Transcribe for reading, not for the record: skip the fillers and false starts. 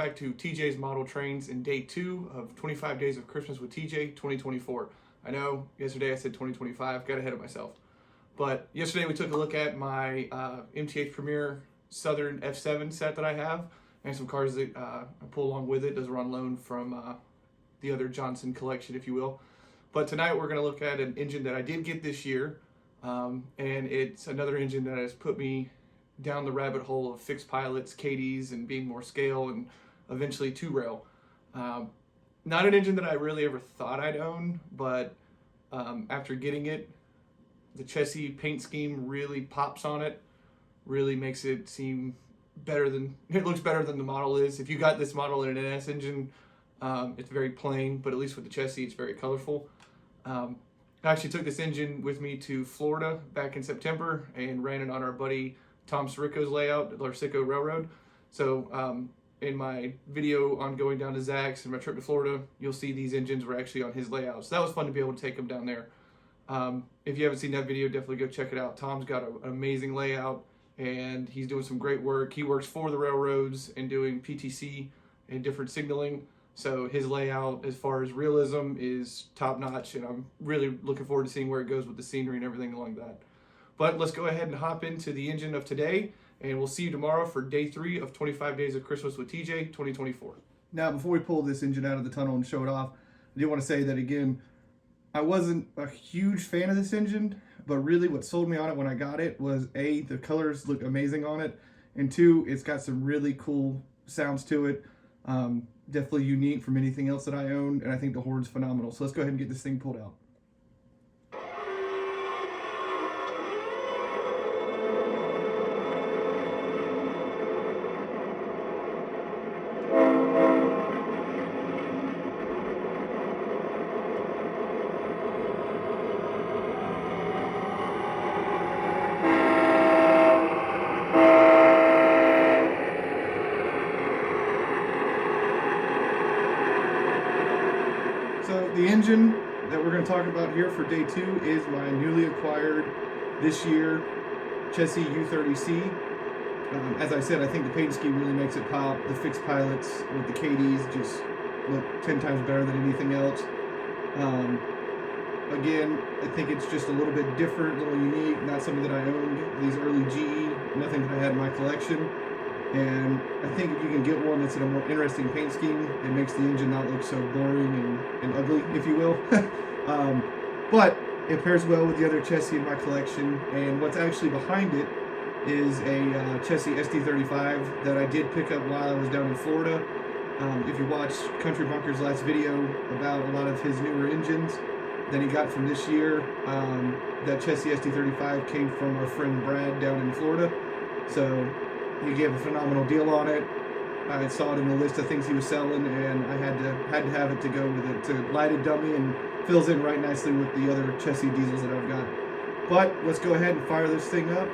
back to TJ's Model Trains in day 2 of 25 Days of Christmas with TJ 2024. I know yesterday I said 2025, got ahead of myself. But yesterday we took a look at my MTH Premier Southern F7 set that I have, and some cars that I pull along with it. Those are on loan from the other Johnson collection, if you will. But tonight we're going to look at an engine that I did get this year, and it's another engine that has put me down the rabbit hole of fixed pilots, KDs, and being more scale, and eventually two-rail. Not an engine that I really ever thought I'd own, but after getting it, the Chessie paint scheme really pops on it, really makes it seem better than, it looks better than the model is. If you got this model in an NS engine, it's very plain, but at least with the Chessie, it's very colorful. I actually took this engine with me to Florida back in September and ran it on our buddy Tom Sirico's layout at Larsico Railroad. So in my video on going down to Zach's and my trip to Florida, you'll see these engines were actually on his layout. So that was fun to be able to take them down there. If you haven't seen that video, definitely go check it out. Tom's got an amazing layout and he's doing some great work. He works for the railroads and doing PTC and different signaling. So his layout, as far as realism, is top notch, and I'm really looking forward to seeing where it goes with the scenery and everything along that. But let's go ahead and hop into the engine of today, and we'll see you tomorrow for day 3 of 25 Days of Christmas with TJ 2024. Now, before we pull this engine out of the tunnel and show it off, I do want to say that again, I wasn't a huge fan of this engine, but really what sold me on it when I got it was A, the colors look amazing on it, and 2, it's got some really cool sounds to it. Definitely unique from anything else that I own, and I think the horn's phenomenal. So let's go ahead and get this thing pulled out. So the engine that we're going to talk about here for day 2 is my newly acquired this year Chessie U30c. As I said, I think the paint scheme really makes it pop. The fixed pilots with the KDs just look 10 times better than anything else. Again, I think it's just a little bit different, a little unique, not something that I owned. These early GE, nothing that I had in my collection. And I think if you can get one that's in a more interesting paint scheme, it makes the engine not look so boring and ugly, if you will. But it pairs well with the other Chessie in my collection, and what's actually behind it is a Chessie SD35 that I did pick up while I was down in Florida. If you watch Country Bunker's last video about a lot of his newer engines that he got from this year, that Chessie SD35 came from our friend Brad down in Florida. So he gave a phenomenal deal on it. I saw it in the list of things he was selling, and I had to have it to go with it. It's a lighted dummy and fills in right nicely with the other Chessie diesels that I've got. But let's go ahead and fire this thing up.